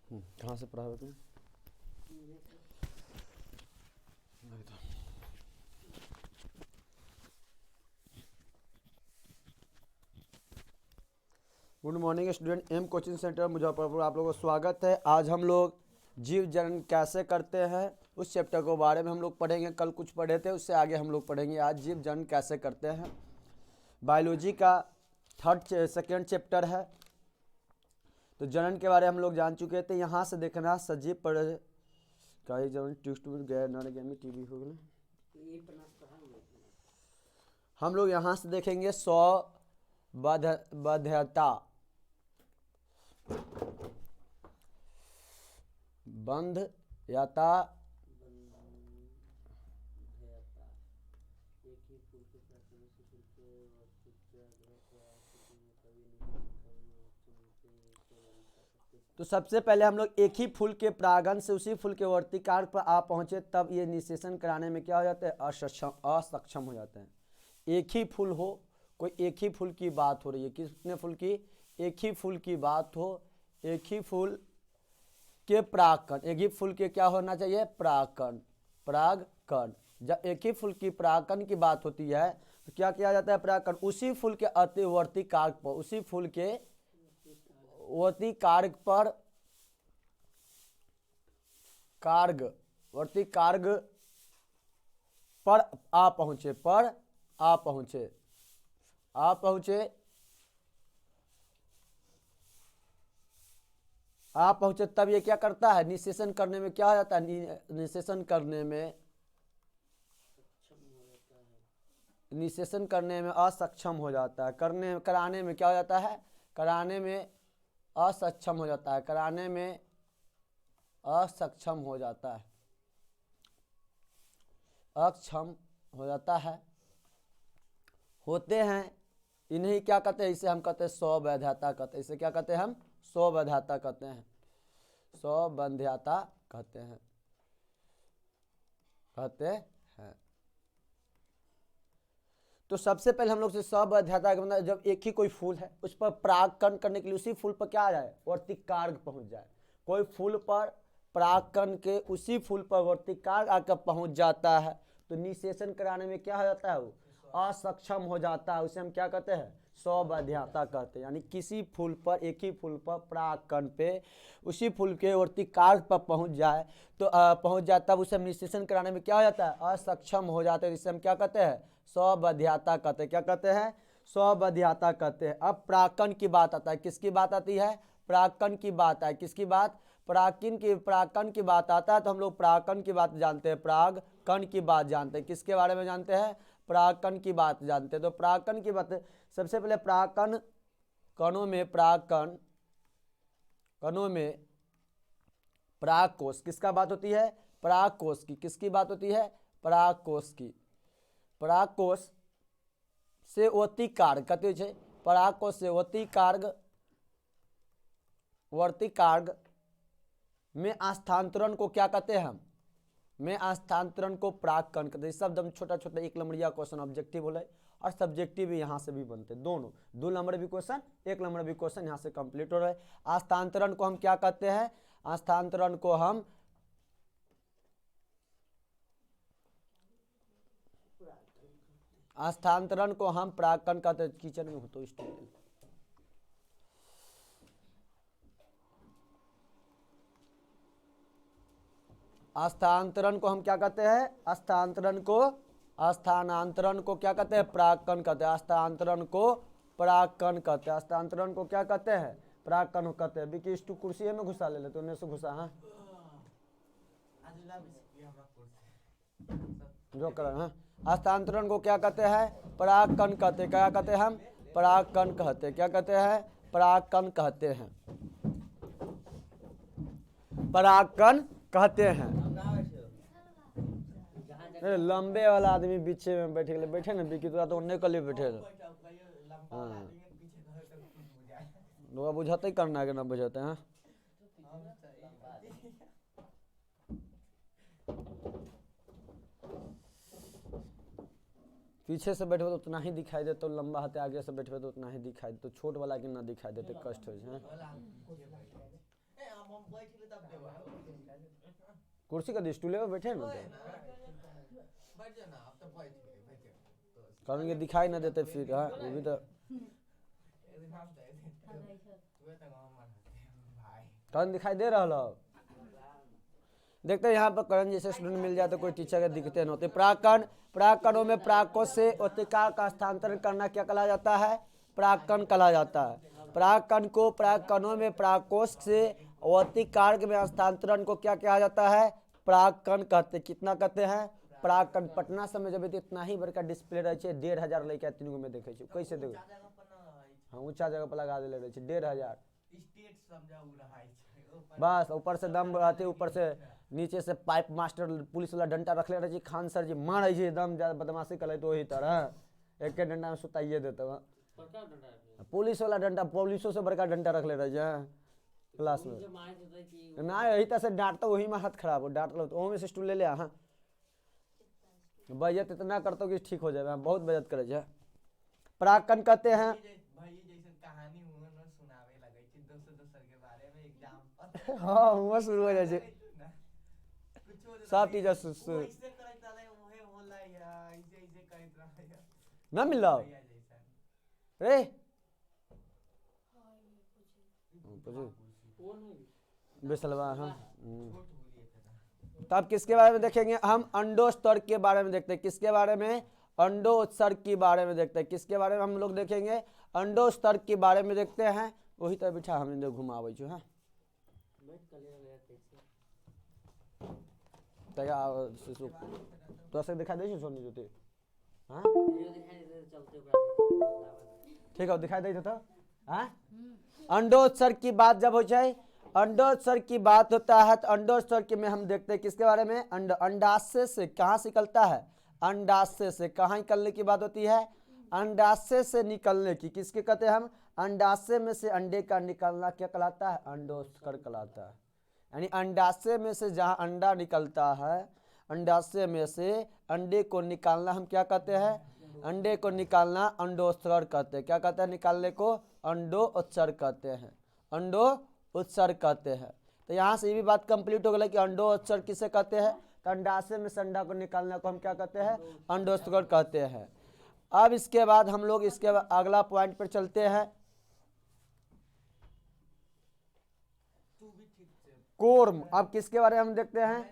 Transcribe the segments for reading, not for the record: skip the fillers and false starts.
कहाँ से पढ़ा हुआ तुम? Good morning student, M coaching centre Muzaffarpur आप लोगों का स्वागत है। आज हम लोग जीव जनन कैसे करते हैं उस चैप्टर के बारे में हम लोग पढ़ेंगे। कल कुछ पढ़े थे, उससे आगे हम लोग पढ़ेंगे। आज जीव जनन कैसे करते हैं, बायोलॉजी का सेकेंड चैप्टर है। तो जनन के बारे में हम लोग जान चुके थे। यहाँ से देखना सजीव पर कई जन ट्यूस्ट गए नारगेमी टीवी हो गए। हम लोग यहाँ से देखेंगे बध्यता बंधयता तो सबसे पहले हम लोग एक ही फूल के परागण से उसी फूल के वर्तिकार्क पर आ पहुंचे, तब ये निषेचन कराने में क्या हो जाता है, असक्षम हो जाते हैं। एक ही फूल हो, कोई एक ही फूल की बात हो रही है, कितने फूल की, एक ही फूल की बात हो, एक ही फूल के परागकण, एक ही फूल के क्या होना चाहिए, परागकण। जब एक ही फूल की परागकण की बात होती है तो क्या किया जाता है, परागकण उसी फूल के अतिवर्ती कारक पर, उसी फूल के वर्ती कारक पर, वर्ती कारक पर आ पहुंचे, तब ये क्या करता है, निषेचन करने में क्या हो जाता है, निषेचन करने में असक्षम हो जाता है। कराने में क्या हो जाता है, कराने में असक्षम हो जाता है, अक्षम हो जाता है, होते हैं। इन्हें क्या कहते हैं, इसे हम कहते हैं स्वबंध्यता कहते हैं। इसे क्या कहते हैं, हम स्वबंध्यता कहते हैं, कहते हैं। तो सबसे पहले हम लोग से स्वबंध्यता का मतलब, जब एक ही कोई फूल है उस पर परागकण करने के लिए उसी फूल पर क्या आ जाए, वर्तिकार्क पहुंच जाए। कोई फूल पर परागकण के उसी फूल पर वर्तिकार्क आकर पहुंच जाता है तो निषेचन कराने में क्या हो जाता है, वो असक्षम हो जाता है। उसे हम क्या कहते हैं, स्वबंध्यता कहते हैं। यानी किसी फूल पर, एक ही फूल पर परागकण पे उसी फूल के वर्तिकार्क पर पहुंच जाए तब उसे हम निषेचन कराने में क्या हो जाता है, असक्षम हो जाते हैं। जिसे हम क्या कहते हैं, स्वबंध्यता कहते हैं। क्या कहते हैं, स्वबंध्यता कहते हैं। अब परागकण की बात आता है, किसकी बात आती है, परागकण की बात है। किसकी बात, परागकण की बात आता है। तो हम लोग परागकण की बात जानते हैं, परागकण की बात जानते हैं। किसके बारे में जानते हैं, परागकण की बात जानते हैं। तो परागकण की बात, सबसे पहले कणों में परागकोश, किसका बात होती है, परागकोश की। किसकी बात होती है, परागकोश की। परागकोश से वर्तिकार्क कहते हैं, परागकोश से वर्तिकार्क में स्थानांतरण को क्या कहते हैं, हम में स्थानांतरण को परागकण कहते हैं। शब्द हम छोटा छोटा 1 नंबरिया क्वेश्चन ऑब्जेक्टिव बोले और सब्जेक्टिव भी यहाँ से भी बनते, दोनों 2 नंबर भी क्वेश्चन, 1 नंबर भी क्वेश्चन यहाँ से कंप्लीट हो रहा है। स्थानांतरण को हम क्या कहते हैं, स्थानांतरण को हम परागकण कहते हैं। किचन में हो तो स्टूडेंट, स्थानांतरण को हम क्या कहते हैं, स्थानांतरण को क्या कहते हैं, परागकण कहते हैं। स्थानांतरण को परागकण कहते हैं। स्थानांतरण को क्या कहते हैं, परागकण कहते हैं। बिकी तू कुर्सी में घुसा ले तो उन्हें से घुसा, हाँ जो कर, हाँ। स्थानांतरण को क्या कहते हैं, परागकण कहते हैं। क्या कहते हैं, हम परागकण कहते हैं। क्या कहते हैं, परागकण कहते हैं, परागकण कहते हैं। लंबे वाला आदमी पीछे में बैठे ना, बिकी तो उन्हें कल बैठे, हाँ बुझाते ही करना है ना, बुझाते हैं। पीछे से बैठे तो उतना ही दिखाई देते, तो लंबा हाथे आगे से बैठे तो उतना ही दिखाई देते, तो छोट वाला के ना दिखाई देते, कष्ट हो जाए। कुर्सी का स्टूले पे बैठे ना कारण ये दिखाई ना देते फिर। हाँ वो भी तो करण दिखाई दे रहा हो। देखते हैं यहाँ पर करण जैसे स्टूडेंट मिल जाए तो कोई टीचर के दिखते नहीं होते। प्राकरण, प्राकरणों में प्राकों से ओतिकार का स्थानांतरण करना क्या कहा जाता है? प्राकरण कहा जाता है। प्राकरण को, प्राकरणों में प्राकोश से ओतिकार में स्थानांतरण को क्या कहा जाता है? प्राकरण कहते। कितना कहते हैं? प्राकरण। पटना समय जब इतना ही बड़का डिस्प्ले रहे 1500 लेके 3 गो में देखे कैसे देखो। हाँ ऊंचा जगह पर लगा दिले रहे 1500 बस। ऊपर से दम रहते, ऊपर से नीचे से पाइप मास्टर पुलिस वाला डंडा रखले रहे खान सर जी मारे एकदम बदमाशी करे तो वही तरह एक डंडा में सुताइए देते वहाँ। पुलिस वाला डंडा, पुलिसों से बड़का डंडा रखले रहे क्लास में ना यही तरह से डांटता वही में हाथ खराब हो डांट लो तो से स्टूल ले लिया। हाँ बजट इतना करता कि ठीक हो जाए, बहुत बजट करे। प्राकरण कहते हैं हाँ हुआ शुरू हो जाए सब टीचर ना मिल रहा रे बेसलवा। हाँ तब किसके बारे में देखेंगे हम? अंडोत्सर्ग के बारे में देखते हैं। किसके बारे में? अंडोत्सर्ग के बारे में देखते हैं। किसके बारे में हम लोग देखेंगे? अंडोत्सर्ग के बारे में देखते हैं। वही तरह बिठा हमने घुमावे छो। हाँ तो ऐसे दिखा दे सोनी जोते। हाँ ठीक है दिखाई दे तो। हाँ अंडोत्सर्ग की बात जब हो जाए, अंडोत्सर्ग की बात होता है तो अंडोत्सर्ग में हम देखते हैं किसके बारे में? अंडाशय से कहाँ से निकलता है? अंडाशय से कहाँ निकलने की बात होती है? अंडाशय से निकलने की। किसके कहते हैं हम? अंडाशय में से अंडे का निकलना क्या कहलाता है? अंडोत्सर्ग कहलाता है। यानी अंडाशय में से जहाँ अंडा निकलता है, अंडाशय में से अंडे को निकालना हम क्या कहते हैं? अंडे को निकालना अंडोत्सर्ग कहते हैं। क्या कहते हैं निकालने को? अंडोत्सर्ग कहते हैं। अंडोत्सर्ग कहते हैं। तो यहाँ से ये भी बात कंप्लीट हो गई कि अंडोत्सर्ग किसे कहते हैं? तो अंडाशय में से अंडा को निकालने को हम क्या कहते हैं? अंडोत्सर्ग कहते हैं। अब इसके बाद हम लोग इसके अगला पॉइंट पर चलते हैं। कोर्म। अब किसके बारे में हम देखते हैं?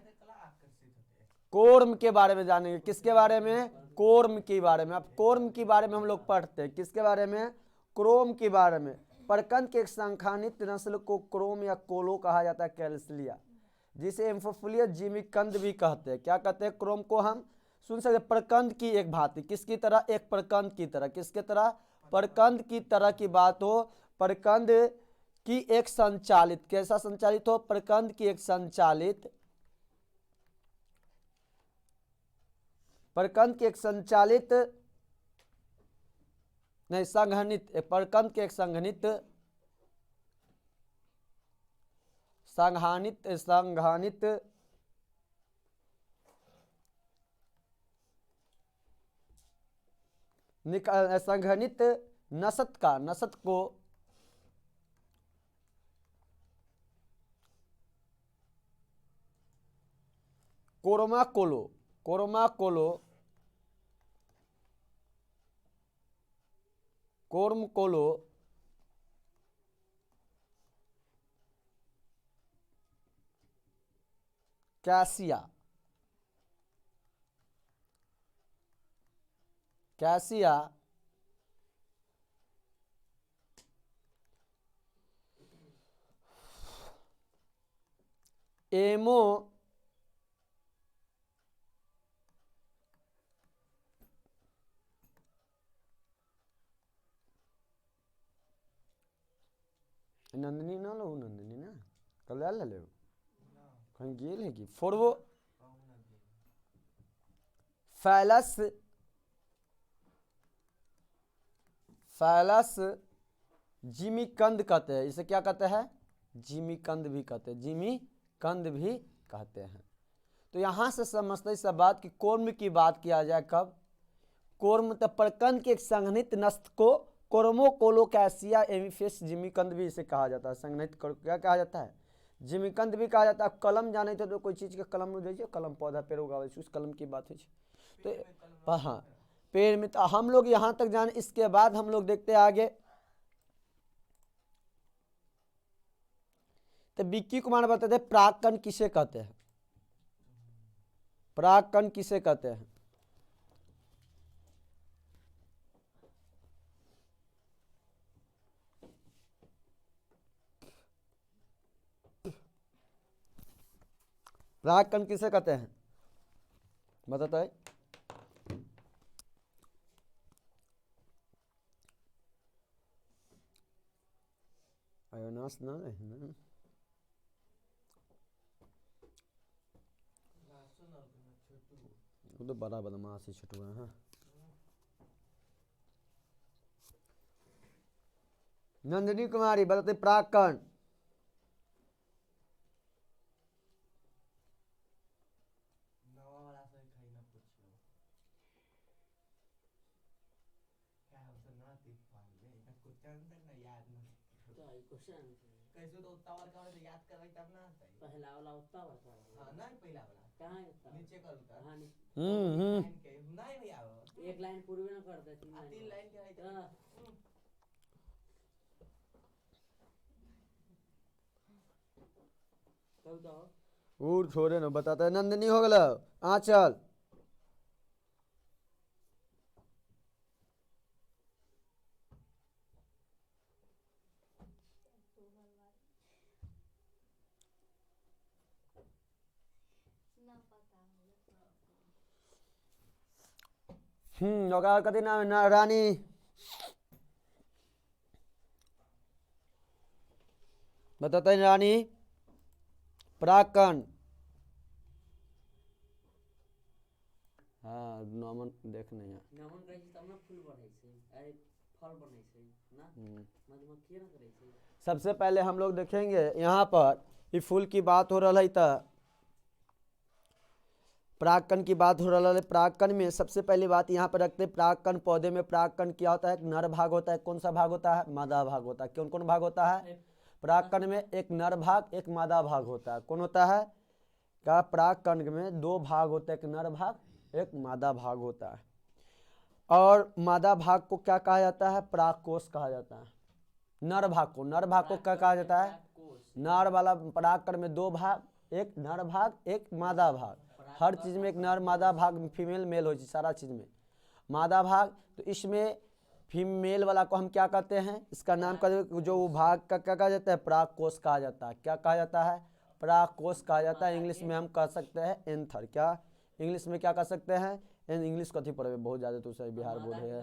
कोर्म के बारे में जानेंगे। किसके बारे में? कोर्म के बारे में। अब कोर्म के बारे में हम लोग पढ़ते हैं। किसके बारे में? क्रोम के बारे में। प्रकंद के एक संखानित नस्ल को क्रोम या कोलो कहा जाता है, कैल्सिलिया, जिसे एम्फोफिलिया जिमिकंद भी कहते हैं। क्या कहते हैं? क्रोम को हम सुन सकते प्रकंद की एक भांति। किसकी तरह? एक प्रकंद की तरह। किसके तरह? प्रकंद की तरह की बात हो। प्रकंद की एक संचालित, कैसा संचालित हो? प्रकंद की एक संचालित, प्रकंद की एक संचालित नहीं संघनित, एक प्रकंद के एक संघनित संघानित संघानित संघनित नसत का, नसत को कोरमा कोलो, कोरमा कोलो, कोर्म कोलो कैसिया, कैसिया एमो नंदिनी ना लो, नंदिनी ना कल ले ले कहीं गेल है कि फोरवो फैलस, फैलस जिमी कंद कहते हैं। इसे क्या कहते हैं? जिमी कंद भी कहते हैं, जिमी कंद भी कहते हैं। तो यहाँ से समझते सब बात कि कोर्म की बात किया जाए कब? कोर्म तो प्रकंद के एक संघनित नस्ल को कोर्मोकोलोकैसिया एमिफेस जिमिकंद भी इसे कहा जाता है। संघनित क्या कहा जाता है? जिमीकंद भी कहा जाता है। कलम जाने थे तो कोई चीज के कलम में देखिए, कलम पौधा पेड़ उगावे उस कलम की बात है। तो हाँ, पेड़ में तो हम लोग यहाँ तक जाने। इसके बाद हम लोग देखते हैं आगे। तो विक्की कुमार बताते हैं परागकण किसे कहते हैं, परागकण किसे कहते हैं। परागकण किसे कहते हैं बताता है। अयोनाश ना है, वो तो बड़ा बदमाश ही छुटुआ है। नंदिनी कुमारी बताते परागकण। कैसे तो उतना बार का याद करवाई तब ना आता है। पहला वाला उतना बार का हां नहीं पहला वाला कहां है उतना नीचे कर उतर हां लाइन के नहीं भैया एक लाइन पूरी ना कर दे तीन लाइन के है कब तो और छोड़े ना बताता है। नंदिनी हो गलो आंचल। कथी नाम है रानी। बताते हैं रानी परागकण। हाँ नमन देख नहीं है। नमन कहै छै तब ना फूल बढ़ै छै अरे फल बनै छै ना मधुमक्खी ना करै छै। सबसे पहले हम लोग देखेंगे यहाँ पर ये फूल की बात हो रहा है। तो परागकण की बात हो रहा है। परागकण में सबसे पहली बात यहाँ पर रखते हैं। परागकण पौधे में परागकण क्या होता है, एक नर भाग होता है। कौन सा भाग होता है, मादा भाग होता है। कौन कौन भाग होता है परागकण में, एक नर भाग एक मादा भाग होता है। कौन होता है क्या, परागकण में दो भाग होते हैं, एक नर भाग एक मादा भाग होता है। और मादा भाग को क्या कहा जाता है, परागकोश कहा जाता है। नर भाग को क्या कहा जाता है, नर वाला परागकण में दो भाग, एक नर भाग एक मादा भाग। हर चीज में एक नर मादा भाग, फीमेल मेल हो सारा चीज में मादा भाग। तो इसमें फीमेल वाला को हम क्या कहते हैं, इसका नाम का जो भाग का क्या कहा जाता है, परागकोश कहा जाता है। क्या कहा जाता है, परागकोश कहा जाता है। इंग्लिश में हम कह सकते हैं एंथर। क्या इंग्लिश में क्या कह सकते हैं, इंग्लिश कथी पढ़े बहुत ज्यादा तो सही बिहार बोर्ड है।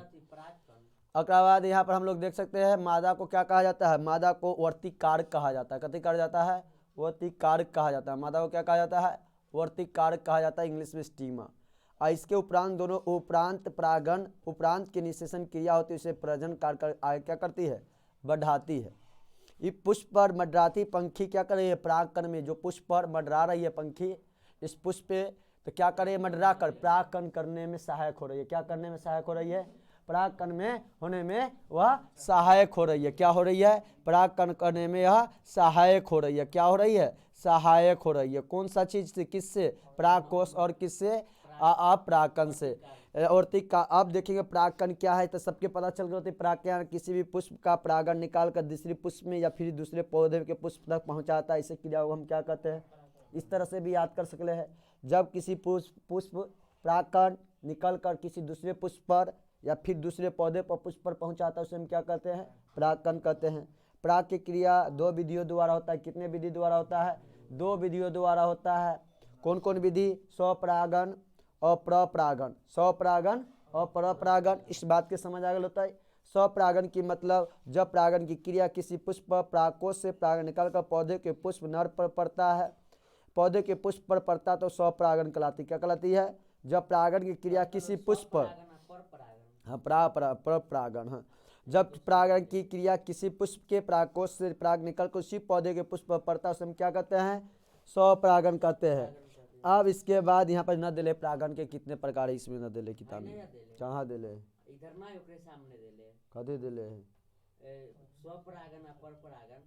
अगला बाद यहाँ पर हम लोग देख सकते हैं मादा को क्या कहा जाता है, मादा को वर्तिकारक कहा जाता है। कथी कहा जाता है, वर्तिकारक कहा जाता है। मादा को क्या कहा जाता है, वर्तिकारक कहा जाता है, इंग्लिश में स्टीमा। और इसके उपरांत दोनों उपरांत परागण उपरांत की निषेचन क्रिया होती है, उसे प्रजनन कार्य आगे क्या करती है, बढ़ाती है। ये पुष्प पर मंडराती पंखी क्या कर रही है, परागकण में जो पुष्प पर मंडरा रही है पंखी, इस पुष्प पे तो क्या करे, मंडरा कर परागकण करने में सहायक हो रही है। क्या करने में सहायक हो रही है, परागकण में होने में वह सहायक हो रही है। क्या हो रही है, परागकण करने में यह सहायक हो रही है। क्या हो रही है, सहायक हो रही है। कौन सा चीज से, किससे, परागकोश और किससे, अपरागकण से। और अब देखेंगे परागकण क्या है, तो सबके पता चल गया। परागकण किसी भी पुष्प का परागण निकाल कर दूसरे पुष्प में या फिर दूसरे पौधे के पुष्प तक पहुंचाता है, इसे क्रिया को हम क्या कहते हैं। इस तरह से भी याद कर सकते हैं। जब किसी पुष्प परागकण निकल कर किसी दूसरे पुष्प पर या फिर दूसरे पौधे पर पुष्प पर पहुंचाता है, उसे हम क्या कहते हैं, परागकण कहते हैं। पराग की क्रिया दो विधियों द्वारा होता है। कितने विधि द्वारा होता है, दो विधियों द्वारा होता है। कौन कौन विधि, स्वपरागण और परपरागण। स्वपरागण और परपरागण, इस बात के समझ आ गया होता है। स्वपरागण की मतलब जब परागण की क्रिया किसी पुष्प पर परागकोश से परागण निकालकर पौधे के पुष्प नर पर पड़ता है, पौधे के पुष्प पर पड़ता तो स्वपरागण कहलाती। क्या कहलाती है, जब परागण की क्रिया किसी पुष्प पर, हाँ परपरागण, हाँ जब परागण की क्रिया किसी पुष्प के परागकोश से पराग निकलकर उसी पौधे के पुष्प पर पड़ता है, उसे हम क्या कहते हैं, स्वपरागण कहते हैं। अब इसके बाद यहाँ पर न दिले परागण के कितने प्रकार है, इसमें न दिले किताब में कहाँ दिले, इधर ना ओकरे सामने देले कदे दिले है, स्वपरागण और परपरागण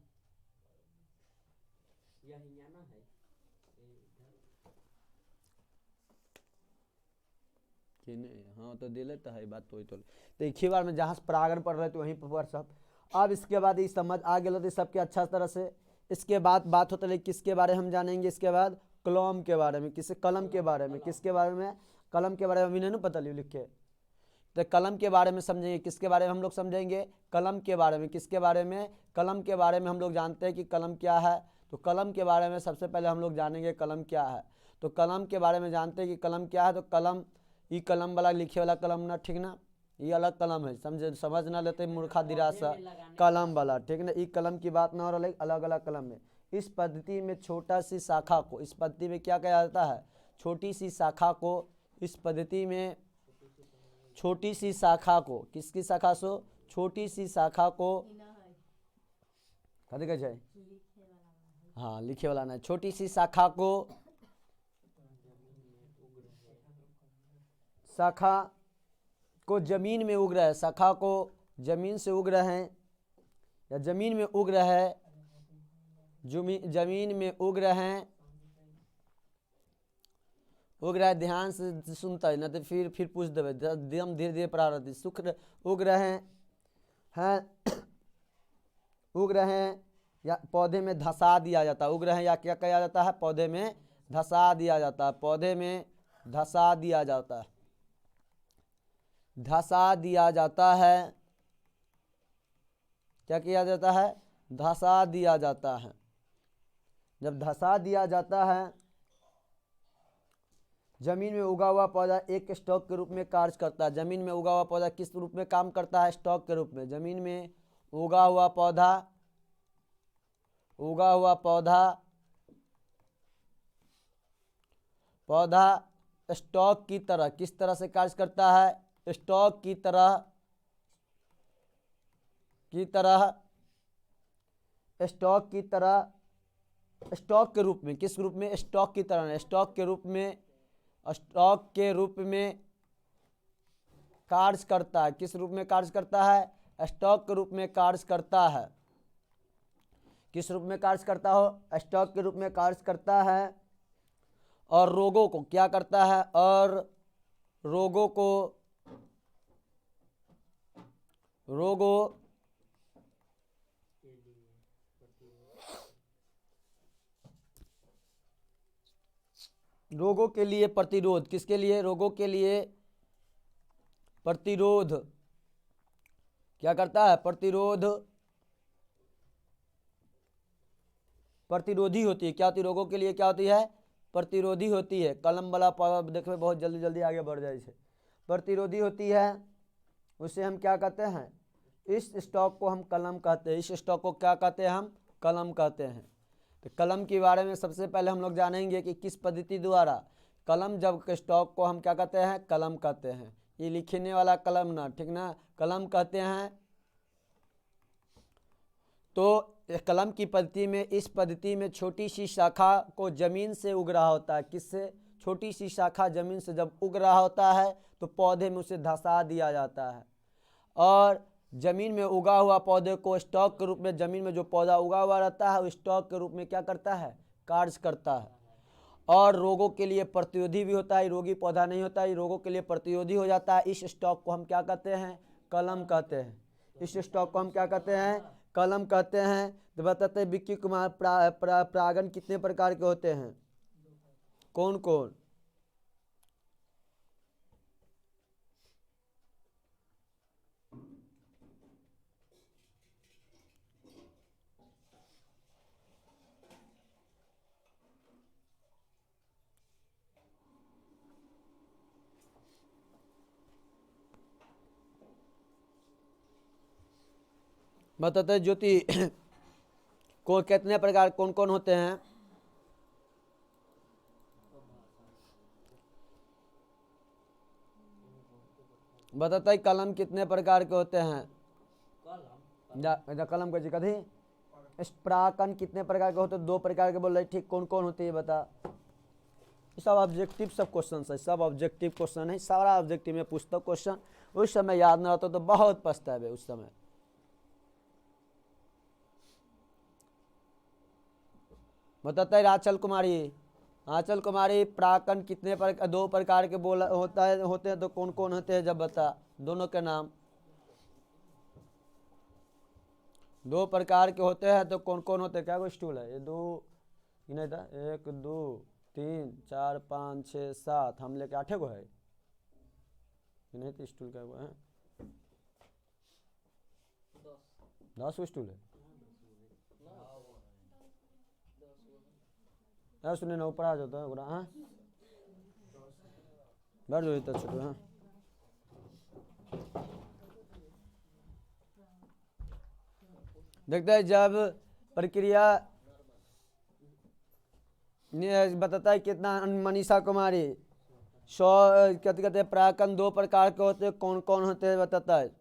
कि नहीं, हाँ तो दे लेता है बात तो एक ही बार में जहाँ से परागण पढ़ रहे थे वहीं पर सब। अब इसके बाद ये समझ आ गया तो सबके अच्छा तरह से। इसके बाद बात होता है किसके बारे में हम जानेंगे, इसके बाद कलम के बारे में, किसके कलम के बारे में, किसके बारे में, कलम के बारे में अभी नहीं पता लिख के, तो कलम के बारे में समझेंगे। किसके बारे में हम लोग समझेंगे, कलम के बारे में। किसके बारे में, कलम के बारे में। हम लोग जानते हैं कि कलम क्या है, तो कलम के बारे में सबसे पहले हम लोग जानेंगे कलम क्या है। तो कलम के बारे में जानते हैं कि कलम क्या है। तो कलम, ये कलम वाला लिखे वाला कलम ना, ठीक ना, ये अलग कलम है, समझ ना लेते मूर्खा दिरासा कलम वाला, ठीक ना। ये कलम की बात ना हो रहा, अलग अलग कलम है। इस पद्धति में छोटा सी शाखा को, इस पद्धति में क्या कहा जाता है, छोटी सी शाखा को, इस पद्धति में छोटी सी शाखा को, किसकी शाखा सो, छोटी सी शाखा को, कथी कहे, हाँ लिखे वाला ना, छोटी सी शाखा को, शाखा को जमीन में उग रहा है, शाखा को जमीन से उग रहे हैं, या जमीन में उग रहा है, जमीन में उग रहे हैं, उग रहा है, ध्यान से सुनता है ना तो फिर पूछ देवे, एकदम धीरे धीरे पढ़ा रहती। सुख उग रहे हैं उग रहे हैं, या पौधे में धसा दिया जाता है, उग रहे हैं या क्या किया जाता है, पौधे में धसा दिया जाता है, पौधे में धसा दिया जाता है, धसा दिया जाता है, क्या किया जाता है, धसा दिया जाता है। जब धसा दिया जाता है, जमीन में उगा हुआ पौधा एक स्टॉक के रूप में कार्य करता है। जमीन में उगा हुआ पौधा किस रूप में काम करता है, स्टॉक के रूप में। जमीन में उगा हुआ पौधा, उगा हुआ पौधा, पौधा स्टॉक की तरह किस तरह से कार्य करता है, स्टॉक की तरह, स्टॉक की तरह, स्टॉक के रूप में, किस रूप में, स्टॉक की तरह, स्टॉक के रूप में, स्टॉक के रूप में कार्य करता है। किस रूप में कार्य करता है, स्टॉक के रूप में कार्य करता है। किस रूप में कार्य करता हो, स्टॉक के रूप में कार्य करता है। और रोगों को क्या करता है, और रोगों को, रोगों के लिए प्रतिरोध, किसके लिए, रोगों के लिए प्रतिरोध, क्या करता है, प्रतिरोध, प्रतिरोधी होती है। क्या होती है, रोगों के लिए क्या होती है, प्रतिरोधी होती है। कलम वाला पौधा देखो बहुत जल्दी जल्दी आगे बढ़ जाए, इसे प्रतिरोधी होती है। उसे हम क्या कहते हैं, इस स्टॉक को हम कलम कहते हैं। इस स्टॉक को क्या कहते हैं, हम कलम कहते हैं। तो कलम के बारे में सबसे पहले हम लोग जानेंगे कि किस पद्धति द्वारा कलम, जब स्टॉक को हम क्या कहते हैं, कलम कहते हैं। ये लिखने वाला कलम ना, ठीक ना, कलम कहते हैं। तो कलम की पद्धति में, इस पद्धति में छोटी सी शाखा को जमीन से उग रहा होता है। किससे, छोटी सी शाखा जमीन से जब उग रहा होता है तो पौधे में उसे धसा दिया जाता है। और जमीन में उगा हुआ पौधे को स्टॉक के रूप में, जमीन में जो पौधा उगा हुआ रहता है वो स्टॉक के रूप में क्या करता है, कार्य करता है। और रोगों के लिए प्रतिरोधी भी होता है, रोगी पौधा नहीं होता है, रोगों के लिए प्रतिरोधी हो जाता है। इस स्टॉक को हम क्या कहते हैं, कलम कहते हैं। इस स्टॉक को हम क्या कहते हैं, कलम कहते हैं। तो बताते हैं विक्की कुमार, परागण कितने प्रकार के होते हैं, कौन कौन, बताते हैं ज्योति को कितने प्रकार कौन कौन होते हैं, बताते हैं कलम कितने प्रकार के होते हैं, कलम का कथी, परागण कितने प्रकार के होते हैं, 2 प्रकार के बोल रहे, ठीक, कौन कौन होते हैं बता। सब ऑब्जेक्टिव सब क्वेश्चन है, सब ऑब्जेक्टिव क्वेश्चन है, सारा ऑब्जेक्टिव में पूछता क्वेश्चन। उस समय याद ना रहता तो बहुत पछतावे उस समय। बताता है आंचल कुमारी। आंचल कुमारी, प्राकन कितने दो प्रकार के बोला होता है होते हैं तो कौन कौन होते हैं जब बता, दोनों के नाम। दो प्रकार के होते हैं तो कौन कौन होते हैं? क्या कोई स्टूल है? ये दो, ये नहीं था, 1 2 3 4 5 6 7, हम लेके 8 गो है। ये नहीं तो स्टूल क्या है? 10 गो स्टूल है। सुने ना ऊपर आ जाता है ओकरा। हाँ बैठ जाओ इतना छोटो। हाँ देखते हैं जब प्रक्रिया बताता है कितना। मनीषा कुमारी, 100 कहते कहते प्राकन 2 प्रकार के होते हैं, कौन कौन होते हैं बताता है।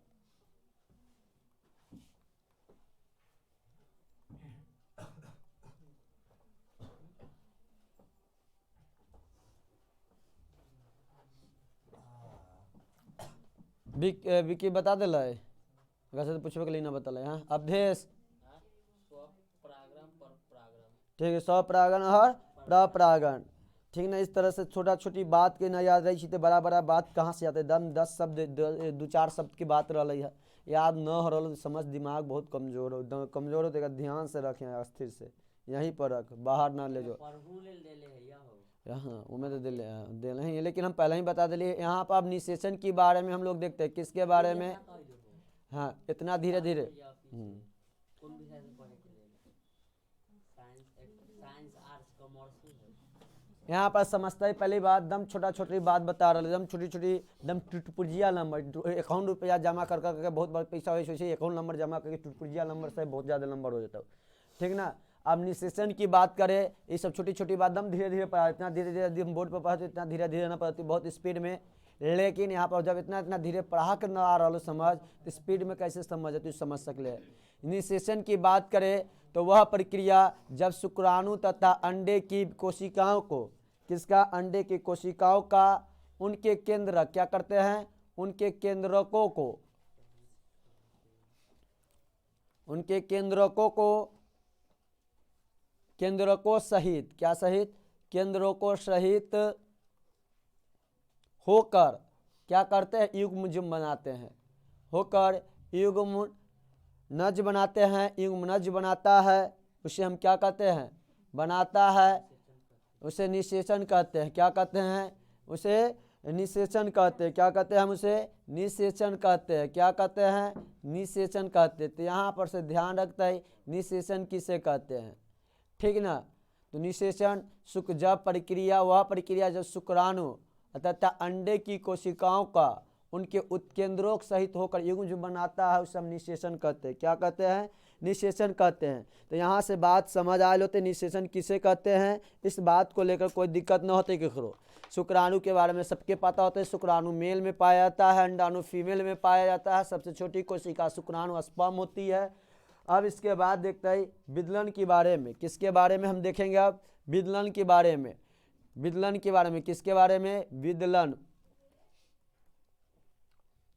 विकी बता दिला है, वैसे तो पूछवे के लिए ना बता। हाँ अवधेश, ठीक है, स्वपरागण और प्रपरागण, ठीक ना। इस तरह से छोटा छोटी बात के ना याद रही तो बड़ा बड़ा बात कहाँ से आते? दम 10 शब्द 2-4 शब्द की बात रहा है, याद न हो रहा तो समझ दिमाग बहुत कमजोर हो, कमजोर हो तो ध्यान से रखें, स्थिर से यहीं पर रख, बाहर ना ले जाओ। हाँ उमें तो दिल ही, लेकिन हम पहले ही बता दिले। यहाँ पर अब निषेचन के बारे में हम लोग देखते हैं, किसके बारे में? हाँ इतना धीरे धीरे। यहाँ पर समझता है पहली बात, दम छोटा छोटी बात बता रहा है, दम छोटी छोटी, दम टुटपुरजिया नंबर, अकाउंट रुपया जमा कर करके बहुत बड़ा पैसा हो, अकाउंट नंबर जमा करके टुटपुरजिया नंबर से बहुत ज़्यादा नंबर हो जाता है, ठीक ना। अब निषेचन की बात करें, ये सब छोटी छोटी बात दम धीरे धीरे पढ़ा, इतना धीरे धीरे हम बोर्ड पर पढ़ाते इतना धीरे धीरे ना पढ़ती, बहुत स्पीड में। लेकिन यहाँ पर जब इतना इतना धीरे पढ़ा कर ना आ रहा समझ, तो स्पीड में कैसे समझ है, तो समझ सकले। निषेचन की बात करें तो वह प्रक्रिया जब शुक्राणु तथा अंडे की कोशिकाओं को, किसका? अंडे की कोशिकाओं का, उनके केंद्र क्या करते हैं? उनके केंद्रकों को, उनके केंद्रकों सहित, क्या सहित? केंद्रकों सहित होकर क्या करते हैं? युग्मज बनाते हैं, होकर युग्म नज बनाते हैं। युग्म नज बनाता है, उसे हम क्या कहते हैं? बनाता है, उसे निषेचन कहते हैं। क्या कहते हैं? उसे निषेचन कहते हैं। क्या कहते हैं? हम उसे निषेचन कहते हैं। क्या कहते हैं? निषेचन कहते हैं। तो यहाँ पर से ध्यान रखता है निषेचन किसे कहते हैं, ठीक ना। तो निषेचन जब प्रक्रिया, वह प्रक्रिया जब शुक्राणु तथा अंडे की कोशिकाओं का उनके उत्केंद्रों सहित होकर युग्म जो बनाता है, उसे हम निषेचन कहते हैं। क्या कहते हैं? निषेचन कहते हैं। तो यहाँ से बात समझ आए होते निषेचन किसे कहते हैं, इस बात को लेकर कोई दिक्कत न होती करो। शुक्राणु के बारे में सबके पता होता है, शुक्राणु मेल में पाया जाता है, अंडाणु फीमेल में पाया जाता है, सबसे छोटी कोशिका शुक्राणु स्पर्म होती है। अब इसके बाद देखते हैं विदलन के बारे में, किसके बारे में हम देखेंगे? अब विदलन के बारे में, विदलन के बारे में, किसके बारे में? विदलन।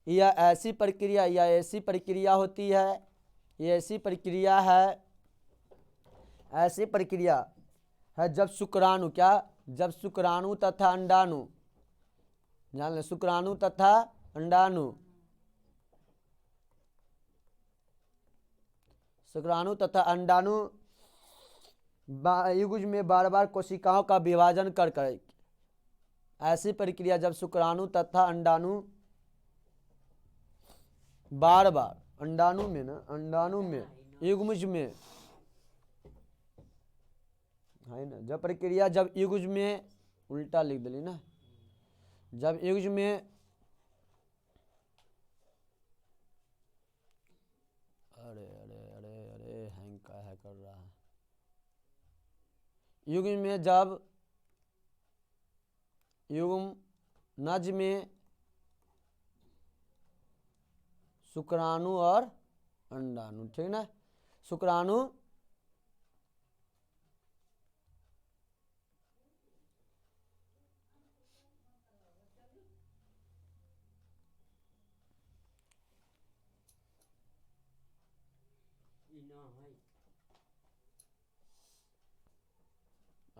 यह ऐसी प्रक्रिया, यह ऐसी प्रक्रिया होती है, ये ऐसी प्रक्रिया है, ऐसी प्रक्रिया है जब शुक्राणु, क्या? जब शुक्राणु तथा अंडाणु, जान ले, शुक्राणु तथा अंडाणु, शुक्राणु तथा अंडाणु युग्म में बार बार कोशिकाओं का विभाजन कर कर, ऐसी प्रक्रिया जब शुक्राणु तथा अंडाणु बार बार, अंडाणु में ना, अंडाणु में, युग्मज में है ना, जब प्रक्रिया जब युग्म में, उल्टा लिख दिली ना, जब युग्म में, अरे अरे अरे अरे हैंग का है कर रहा है, युग्म में जब युग्म नज में शुक्राणु और अंडाणु, ठीक ना। शुक्राणु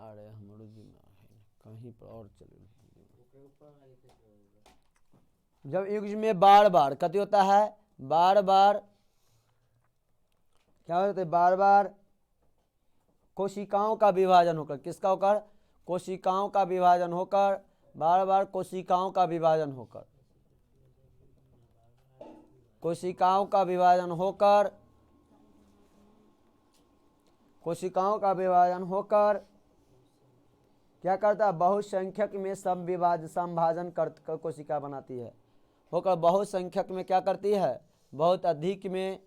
अरे हमरो दिमाग है कहीं पर और चले। जब युग्म में बार बार कति होता है, बार बार क्या होता है, बार बार कोशिकाओं का विभाजन होकर, किसका होकर, कोशिकाओं का विभाजन होकर, बार बार कोशिकाओं का विभाजन होकर, कोशिकाओं का विभाजन होकर, कोशिकाओं का विभाजन होकर क्या करता है, बहुसंख्यक में संभाजन कर कोशिका बनाती है, होकर बहुसंख्यक में क्या करती है, बहुत अधिक में,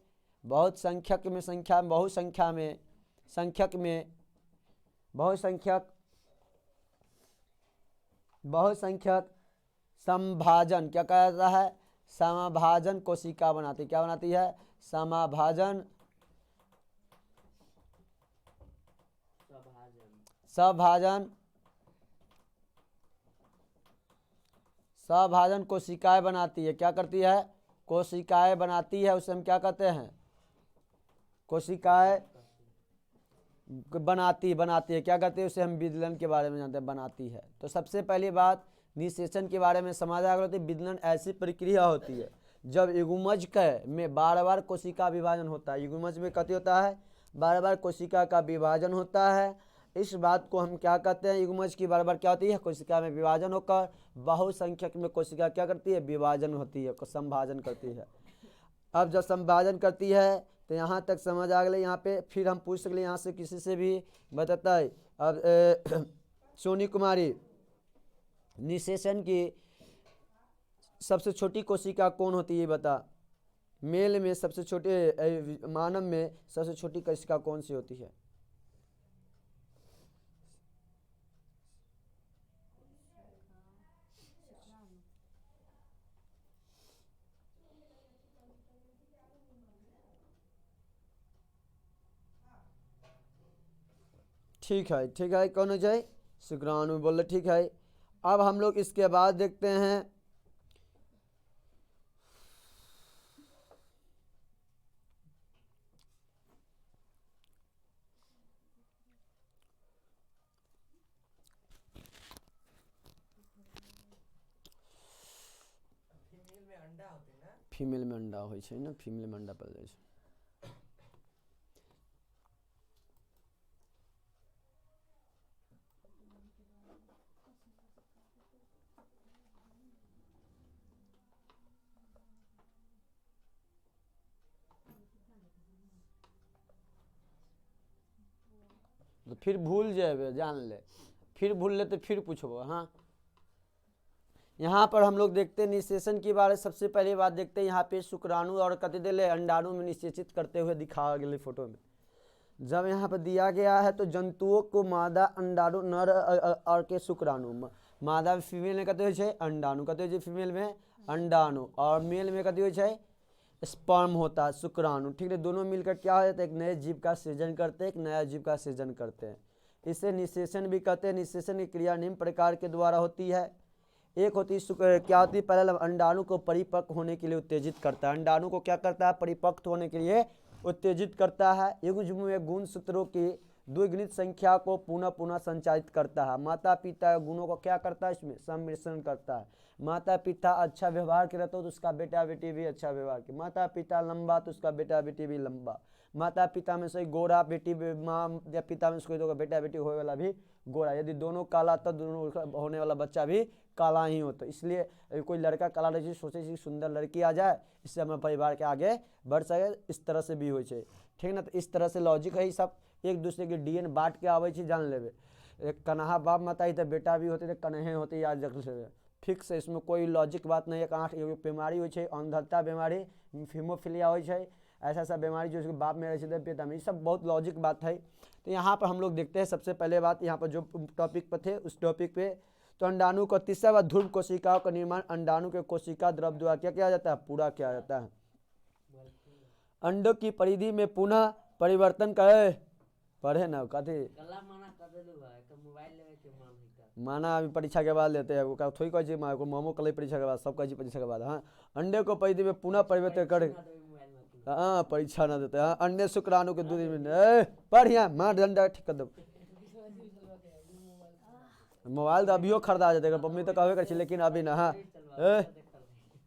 बहुत संख्यक में, संख्या में, बहुसंख्या में, संख्यक में, बहुसंख्यक, बहुसंख्यक संभाजन क्या कहता है, समाभाजन कोशिका बनाती, क्या बनाती है, समाभाजन, सभाजन, सभाजन कोशिकाएं बनाती है, क्या करती है, कोशिकाएं बनाती है, उसे हम क्या कहते हैं, कोशिकाएं बनाती है, क्या कहते हैं, उसे हम विदलन के बारे में जानते हैं, बनाती है। तो सबसे पहली बात निषेचन के बारे में समझा गया। विदलन ऐसी प्रक्रिया होती है जब युग्मज में बार बार कोशिका विभाजन होता है, युग्मज में कति होता है, बार बार कोशिका का विभाजन होता है। इस बात को हम क्या कहते हैं, युग्मज की बार बार क्या होती है, कोशिका में विभाजन होकर बहुसंख्यक में कोशिका क्या करती है, विभाजन होती है, संभाजन करती है। अब जब संभाजन करती है तो यहाँ तक समझ आ गए। यहाँ पे फिर हम पूछ सकते यहाँ से किसी से भी बताता है। अब सोनी कुमारी, निषेचन की सबसे छोटी कोशिका कौन होती है बता, मेल में सबसे छोटे, मानव में सबसे छोटी कोशिका कौन सी होती है, ठीक है कौन हो जाए, शुक्राणु बोल रहे, ठीक है। अब हम लोग इसके बाद देखते हैं फीमेल में अंडा होइ छै ना, फीमेल में अंडा पायल जाइ छै। तो फिर भूल जाए, जान ले, फिर भूल ले तो फिर पूछबो। हाँ, यहाँ पर हम लोग देखते हैं निषेचन की बारे। सबसे पहली बात देखते हैं यहाँ पे शुक्राणु और कति दिले अंडाणु में निषेचित करते हुए दिखा गए फोटो में। जब यहाँ पर दिया गया है तो जंतुओं को मादा अंडाणु, नर और के शुक्राणु, मादा फीमेल में कते होइ छै अंडाणु, कते होइ छै फीमेल में अंडाणु, और मेल में कते होइ छै स्पर्म होता है, शुक्राणु, ठीक है। दोनों मिलकर क्या हो जाता है, एक नए जीव का सृजन करते हैं, एक नया जीव का सृजन करते हैं। इसे निषेचन भी कहते हैं। निषेचन की क्रिया निम्न प्रकार के द्वारा होती है। एक होती है क्या होती है, पहले अंडाणु को परिपक्व होने के लिए उत्तेजित करता है, अंडाणु को क्या करता है, परिपक्व होने के लिए उत्तेजित करता है। युग्म में गुणसूत्रों की द्विगुणित संख्या को पुनः पुनः संचालित करता है। माता पिता गुणों को क्या करता है, इसमें सम्मिश्रण करता है। माता पिता अच्छा व्यवहार के रहते हो तो उसका बेटा बेटी भी अच्छा व्यवहार के, माता पिता लंबा तो उसका बेटा बेटी भी लंबा, माता पिता में से गोरा बेटी, माँ या पिता में से कोई बेटा बेटी होने वाला भी गोरा, यदि दोनों काला तो दोनों होने वाला बच्चा भी काला ही होता। इसलिए कोई लड़का काला रहे सोचे सुंदर लड़की आ जाए, इससे हमारे परिवार के आगे बढ़ सके, इस तरह से भी हो, ठीक ना। तो इस तरह से लॉजिक है, सब एक दूसरे के डीएन बांट के आवे जान लेवे। एक कन्हा बाप माता तो बेटा भी होते, कन्हे होते, याद रख लेवे, फिक्स है, इसमें कोई लॉजिक बात नहीं है। आँख बीमारी हो, अंधता बीमारी, हीमोफीलिया हो, ऐसा ऐसा बीमारी जो बाप में रहे पिता में, सब बहुत लॉजिक बात है। तो यहाँ पर हम लोग देखते हैं सबसे पहले बात, यहाँ पर जो टॉपिक पर थे उस टॉपिक पे, तो अंडाणु को तीसरा बार ध्रुव कोशिकाओं का निर्माण अंडाणु के कोशिका द्रव द्वारा क्या किया जाता है, पूरा किया जाता है। अंडों की परिधि में पुनः परिवर्तन करे, पढ़े ना कथी माना, अभी परीक्षा के बाद लेते हैं, थोड़ी कहे मोमो कल परीक्षा के बाद, सब कहे परीक्षा के बाद। हाँ, अंडे को परिधि में पुनः परिवर्तन करे, हाँ परीक्षा ना देते। हाँ, अंडे शुक्राणु के दूध में बढ़िया मार डंडा ठीक कर दो। मोबाइल तो अभियो खरीदा जाता, मम्मी तो कहवे कर, लेकिन अभी ना। हाँ,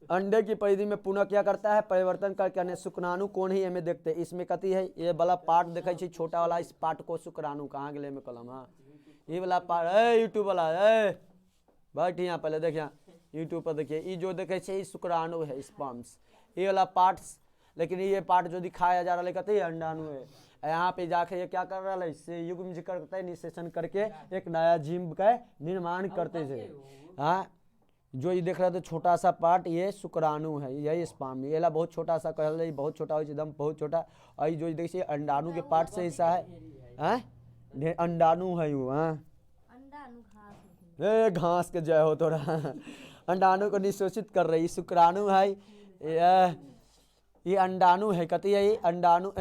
अंडे की परिधि में पुनः क्या करता है, परिवर्तन करके अन्य शुक्राणु कौन ही हमें देखते हैं। इसमें कथी है, ये वाला पार्ट देखे छी छोटा वाला, इस पार्ट को शुक्राणु कहाँ गले में कलम। हाँ, ये वाला पार्ट, यूट्यूब वाला बैठ यहाँ पहले देख, यहाँ यूट्यूब पर देखिए, ये जो देखे छे शुक्राणु है, स्पर्म्स, ये वाला पार्ट्स। लेकिन ये पार्ट जो दिखाया जा रहा है कहते हैं अंडाणु है। यहाँ पे जाके ये क्या कर रहा है, इससे युग्म करते हैं, निषेचन करके एक नया जीव का निर्माण करते थे। हाँ, जो ये देख रहे थे छोटा सा पार्ट, ये शुक्राणु है, यही स्पर्म, ये ला बहुत छोटा सा कहल जाए, बहुत छोटा हो, एकदम बहुत छोटा। और जो देखिए अंडाणु के पार्ट से ऐसा है, अंडाणु है यू। हाँ, घास के जय हो तोरा। अंडाणु को निशोषित कर रही, शुक्राणु है, ये अंडाणु है, कहती है ये अंडाणु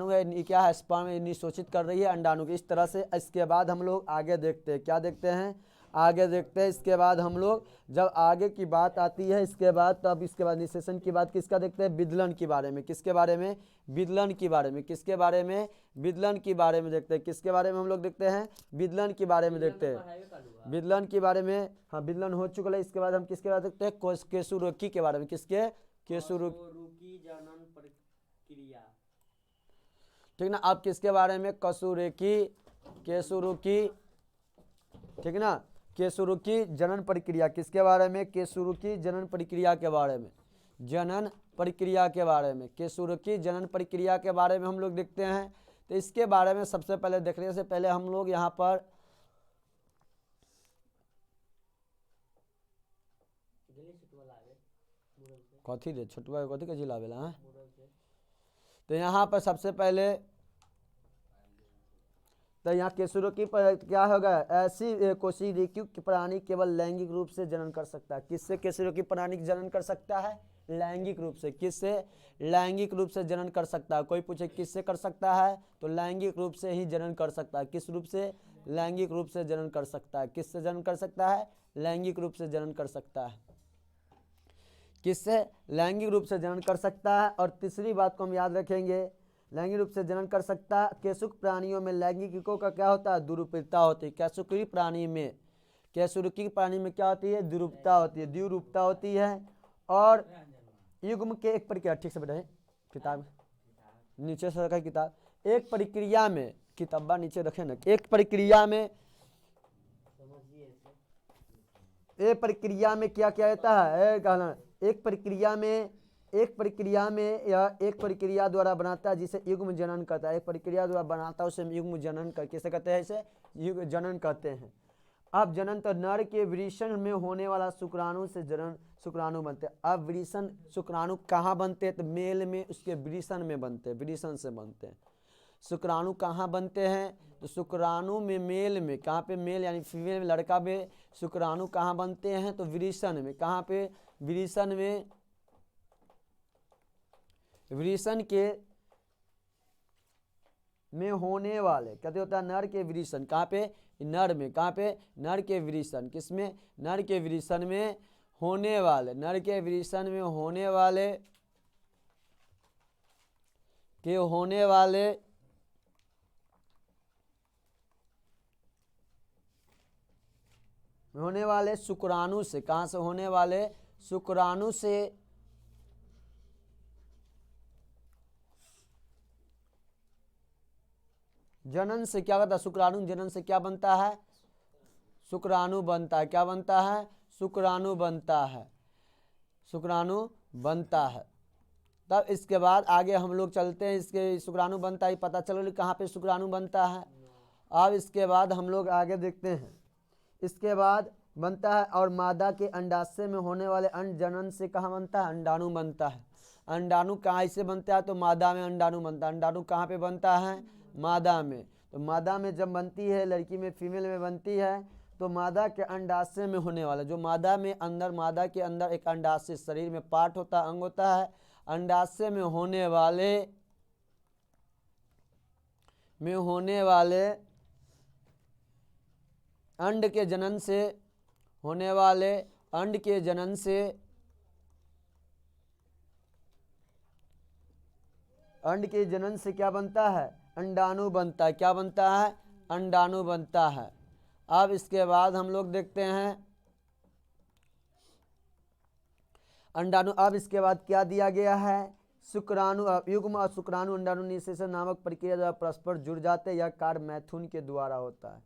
है, ये क्या है, स्पर्म निशोषित कर रही है अंडाणु की। इस तरह से इसके बाद हम लोग आगे देखते हैं, क्या देखते हैं, आगे देखते हैं। इसके बाद हम लोग जब आगे की बात आती है, इसके बाद तब इसके बाद निषेचन की बात किसका देखते हैं, विदलन के बारे में। किसके बारे में, विदलन के बारे में। किसके बारे में, विदलन के बारे में देखते हैं। किसके बारे में हम लोग देखते हैं, विदलन के बारे में देखते हैं, विदलन के बारे में। हाँ, विदलन हो चुका है। इसके बाद हम किसके बारे में देखते हैं, केशुरुकी के बारे में। किसके, केशुरुकी जनन प्रक्रिया, ठीक ना। अब किसके बारे में, केशुरुकी, ठीक ना, केशुरुकी जनन प्रक्रिया। किसके बारे में, केशुरुकी जनन प्रक्रिया के बारे में, जनन प्रक्रिया के बारे में, केशुरुकी जनन प्रक्रिया के बारे में हम लोग देखते हैं। तो इसके बारे में सबसे पहले देखने से पहले हम लोग यहाँ पर कथी रे छोटवा कथी का जिला बेला। हाँ, तो यहाँ पर सबसे पहले तो यहाँ केशुरुकी पर क्या होगा, ऐसी कोशिका प्राणी केवल लैंगिक रूप से जनन कर सकता है। किससे केशुरुकी प्राणी जनन कर सकता है, लैंगिक रूप से। किससे, लैंगिक रूप से जनन कर सकता है। कोई पूछे किससे कर सकता है, तो लैंगिक रूप से ही जनन कर सकता है। किस रूप से, लैंगिक रूप से जनन कर सकता है। किससे जनन कर सकता है, लैंगिक रूप से जनन कर सकता है। किससे, लैंगिक रूप से जनन कर सकता है। और तीसरी बात को हम याद रखेंगे, लैंगिक रूप से जनन कर सकता है। केशुक प्राणियों में लैंगिकों का क्या होता है, द्विरूपता होती है। केशुकी प्राणी में, केशुकी प्राणी में क्या होती है, द्विरूपता होती है, द्विरूपता होती है। और युग्म के एक प्रक्रिया, ठीक से बैठे किताब नीचे से रखा किताब, एक प्रक्रिया में, किताबा नीचे रखे ना, एक प्रक्रिया में, एक प्रक्रिया में क्या क्या होता है, कहना एक प्रक्रिया में या एक प्रक्रिया द्वारा बनाता है जिसे युग्म जनन कहता है। एक प्रक्रिया द्वारा बनाता है उसे युग्म जनन कर, किसे कहते हैं, इसे युग्म जनन कहते हैं। अब जनन तो नर के वृषण में होने वाला शुक्राणु से जनन शुक्राणु बनते हैं। अब वृषण शुक्राणु कहाँ बनते हैं, तो मेल में उसके वृषण में बनते हैं, वृषण से बनते हैं। शुक्राणु कहाँ बनते हैं, तो शुक्राणु में मेल में, कहाँ पे, मेल यानी फीमेल में, लड़का में शुक्राणु कहाँ बनते हैं, तो वृषण में। कहाँ पे, वृषण में, वृषण के में होने वाले कहते होता है नर के वृषण। कहाँ पे, नर में। कहाँ पे, नर के वृषण। किसमें, नर के वृषण में होने वाले, नर के वृषण में होने वाले के होने वाले शुक्राणु से, कहाँ से होने वाले, शुक्राणु से जनन से क्या होता है, शुक्राणु जनन से क्या बनता है, शुक्राणु बनता है। क्या बनता है, शुक्राणु बनता है, शुक्राणु बनता है। तब इसके बाद आगे हम लोग चलते हैं, इसके शुक्राणु बनता है पता चलो कहाँ पे शुक्राणु बनता है। अब इसके बाद हम लोग आगे देखते हैं, इसके बाद बनता है और मादा के अंडाशय में होने वाले अंड जनन से कहाँ बनता है, अंडाणु बनता है। अंडाणु कहाँ से बनता है, तो मादा में अंडाणु बनता है। अंडाणु कहाँ पे बनता है, मादा में। तो मादा में जब बनती है, लड़की में, फीमेल में बनती है, तो मादा के अंडाशय में होने वाला, जो मादा में अंदर, मादा के अंदर एक अंडाशय शरीर में पार्ट होता है, अंग होता है, अंडाशय में होने वाले अंड के जनन से होने वाले अंड के जनन से क्या बनता है, अंडाणु बनता है। क्या बनता है, अंडाणु बनता है। अब इसके बाद हम लोग देखते हैं अंडाणु। अब इसके बाद क्या दिया गया है, शुक्राणु युग्म और शुक्राणु अंडाणु निषेचन नामक प्रक्रिया द्वारा परस्पर जुड़ जाते हैं। यह कार्य मैथुन के द्वारा होता है।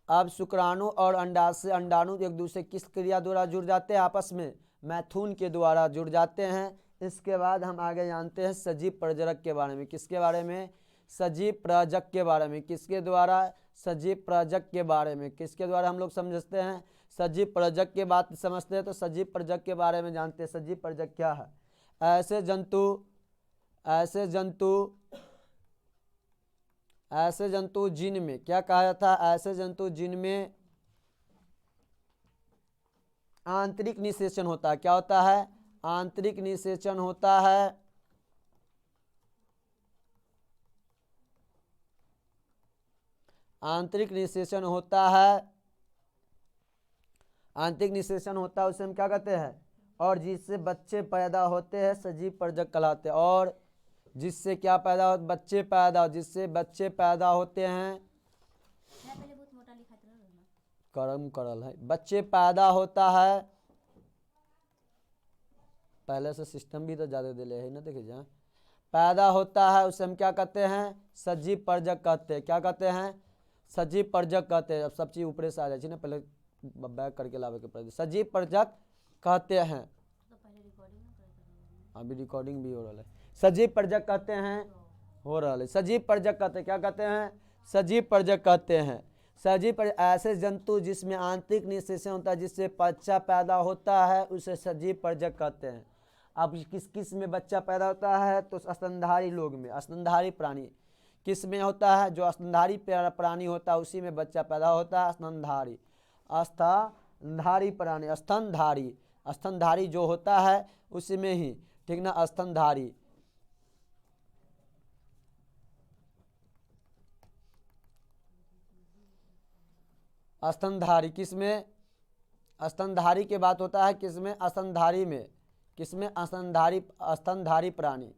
अब शुक्राणु और अंडाशय अंडाणु एक दूसरे किस क्रिया द्वारा जुड़ जाते हैं, आपस में मैथुन के द्वारा जुड़ जाते हैं। इसके बाद हम आगे जानते हैं सजीव प्रजनक के बारे में। किसके बारे में, सजीव प्रजक के बारे में। किसके द्वारा, सजीव प्रजक के बारे में। किसके द्वारा हम लोग समझते हैं, सजीव प्रजक के बात समझते हैं तो सजीव प्रजक के बारे में जानते हैं। सजीव प्रजक क्या है, ऐसे जंतु जिनमें क्या कहा जाता है, ऐसे जंतु जिनमें आंतरिक निषेचन होता है। क्या होता है, आंतरिक निषेचन होता है। आंतरिक निषेचन होता है, आंतरिक निषेचन होता है उसे हम क्या कहते हैं, और जिससे बच्चे पैदा होते हैं सजीव प्रजक कहलाते हैं। और जिससे क्या पैदा हो, बच्चे पैदा, जिससे बच्चे पैदा होते हैं, करम करल है, बच्चे पैदा होता है। पहले से सिस्टम भी तो ज्यादा दिले है ना, देखिए जहाँ पैदा होता है उसे हम क्या कहते हैं, सजीव प्रजक कहते हैं। क्या कहते हैं, सजीव प्रजक कहते हैं। अब सब चीज ऊपरे से आ जाए ना, पहले बैक करके लावे के पड़े। सजीव प्रजक कहते हैं। अभी रिकॉर्डिंग भी हो रहा है। सजीव प्रजक कहते हैं, हो रहा है। सजीव प्रजक कहते हैं, क्या कहते हैं, सजीव प्रजक कहते हैं। सजीव प्रजक ऐसे जंतु जिसमें आंतरिक निषेचन होता है, जिससे बच्चा पैदा होता है, उसे सजीव प्रजक कहते हैं। अब किस किस में बच्चा पैदा होता है, तो स्तनधारी लोग में, स्तनधारी प्राणी किस में होता है, जो स्तनधारी प्राणी होता है उसी में बच्चा पैदा होता है। स्तनधारी, स्तनधारी प्राणी, स्तनधारी, स्तनधारी जो होता है उसी में ही, ठीक ना, स्तनधारी। स्तनधारी किसमें, स्तनधारी के बात होता है किसमें, स्तनधारी में। किसमें, स्तनधारी, स्तनधारी प्राणी,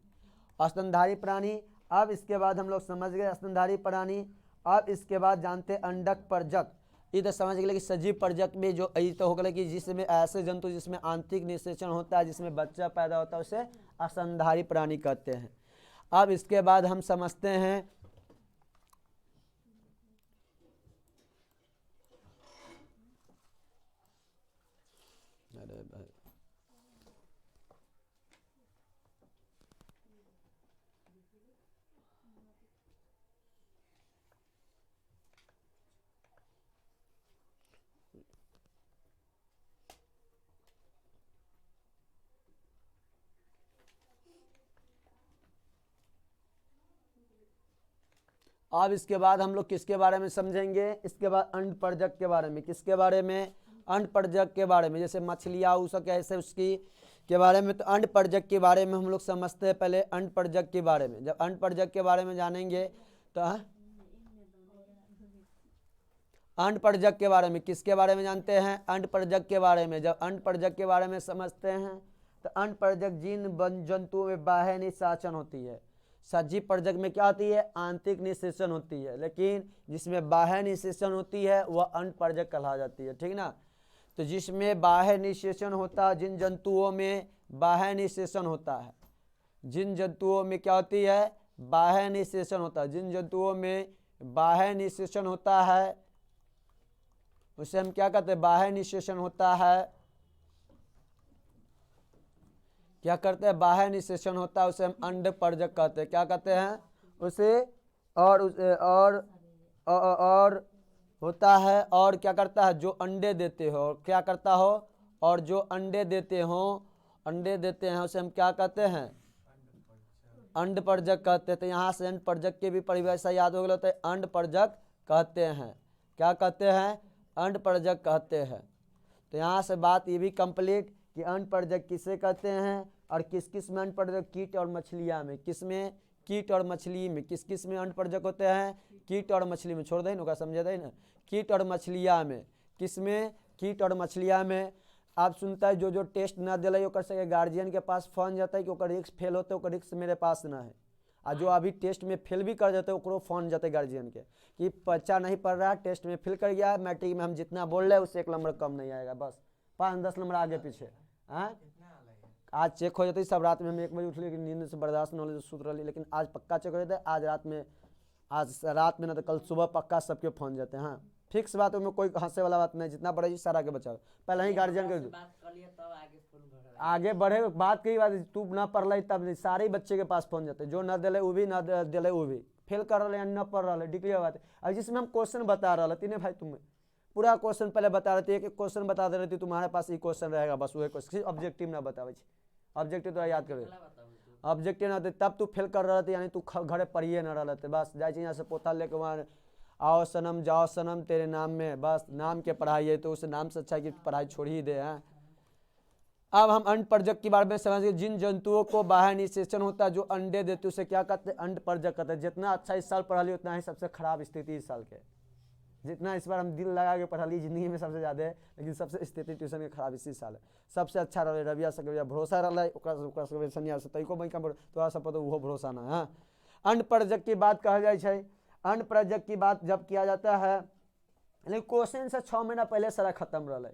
स्तनधारी प्राणी। अब इसके बाद हम लोग समझ गए स्तनधारी प्राणी। अब इसके बाद जानते हैं अंडक प्रजक। इधर समझ गए कि सजीव प्रजक में जो तो हो गया कि जिसमें ऐसे जंतु जिसमें आंतरिक निषेचन होता है, जिसमें बच्चा पैदा होता है, उसे स्तनधारी प्राणी कहते हैं। अब इसके बाद हम समझते हैं अब इसके बाद हम लोग किसके बारे में समझेंगे, इसके बाद अंड प्रजक के बारे में। किसके बारे में, अंड प्रजक के बारे में। जैसे मछलियाँ उसक ऐसे उसकी के बारे में, तो अंड प्रजक के बारे में हम लोग समझते हैं। पहले अंड प्रजक के बारे में, जब अंड प्रजक के बारे में जानेंगे तो अंड प्रजक के बारे में, किसके बारे में जानते हैं, अंड प्रजक के बारे में। जब अंड प्रजक के बारे में समझते हैं तो अंड प्रजक जिन जंतुओं में बाह्य निषेचन होती है। सजीव प्रजक में क्या होती है, आंतरिक निषेचन होती है, लेकिन जिसमें बाह्य निषेचन होती है वह अंड प्रजक कहला जाती है, ठीक ना। तो जिसमें बाह्य निषेचन होता है, जिन जंतुओं में बाह्य निषेचन होता है, जिन जंतुओं में क्या होती है, बाह्य निषेचन होता है, जिन जंतुओं में बाह्य निषेचन होता है उसे हम क्या कहते हैं, बाह्य निषेचन होता है। क्या करते हैं, बाह्य निषेचन होता है उसे हम अंड प्रजक कहते हैं। क्या कहते हैं उसे, और होता है, और क्या करता है, जो अंडे देते हो, क्या करता हो, और जो अंडे देते हो, अंडे देते हैं उसे हम क्या कहते हैं, अंड प्रजक कहते हैं। तो यहाँ से अंड प्रजक की भी परिभाषा याद हो गया, तो अंड प्रजक कहते हैं। क्या कहते हैं, अंड प्रजक कहते हैं। तो यहाँ से बात ये भी कंप्लीट कि अंड प्रजक किसे कहते हैं और किस किस में अंड प्रजक, कीट और मछलियाँ में। किस में, कीट और मछली में। किस किस में अंड प्रजक होते हैं, कीट और मछली में। छोड़ दें ना, समझे दे ना, कीट और मछलियाँ में। किस में, कीट और मछलियाँ में। आप सुनता है जो टेस्ट ना दिलाई कर सके गार्जियन के पास फोन जाता है कि रिक्स फेल होते, रिक्स मेरे पास ना है। और जो अभी टेस्ट में फेल भी कर जाते ओकरो फोन जाते गार्जियन के कि बच्चा नहीं पढ़ रहा, टेस्ट में फेल कर गया है, मैट्रिक में हम जितना बोल रहे हैं उससे 1 नंबर कम नहीं आएगा, बस 5-10 नंबर आगे पीछे। हाँ, आज चेक हो जाते सब रात में हम 1 बजे उठ लिए, नींद से बर्दाश्त न हो सुत रही, लेकिन आज पक्का चेक हो जाता है। आज रात में ना तो कल सुबह पक्का सबके फोन जाते हैं। हाँ, फिक्स बात में कोई हंसे वाला बात नहीं, जितना बड़ा सारा के बचाओ, पहले ही गार्जियन के आगे बढ़े। बात की बात तू ना पढ़ रही तब सारे बच्चे के पास फोन जाते, जो न दिले वो भी, न दिले वो भी, फेल कर रहे हैं, न पढ़ रहे, डिक्लेयर बात है। और जिसमें हम क्वेश्चन बता रहे तीनों भाई, तुम्हें पूरा क्वेश्चन पहले बता रहे थे, एक क्वेश्चन बता दे रही थी, तुम्हारे पास ये क्वेश्चन रहेगा, बस वही क्वेश्चन, ऑब्जेक्टिव ना बतावे, ऑब्जेक्टिव तो याद करे, ऑब्जेक्टिव ना तब तू फेल कर रहे थे, यानी तू घरे पढ़िए न रहे थे, बस जाए यहाँ से पोता लेके वहाँ आओ सनम जाओ सनम तेरे नाम में, बस नाम के पढ़ाई है, तो उस नाम से अच्छा कि पढ़ाई छोड़ ही दे। हैं, अब हम अंड परजक के बारे में समझिए। जिन जंतुओं को बाह्य निषेचन होता है, जो अंडे देते उसे क्या कहते हैं? अंड परजक कहते हैं। जितना अच्छा इस साल पढ़ा ली उतना ही सबसे खराब स्थिति इस साल के, जितना इस बार हम दिल लगा के पढ़ा ली जिंदगी में सबसे ज्यादा है, लेकिन सबसे स्थिति ट्यूशन के खराब इसी साल है। सबसे अच्छा रहे रविया सकविया भरोसा रहा, थोड़ा सा पता वो भरोसा ना। हाँ, अंड परजक की बात कहा जाए, अंड परजक की बात जब किया जाता है, लेकिन क्वेश्चन से 6 महीना पहले सारा खत्म रहा,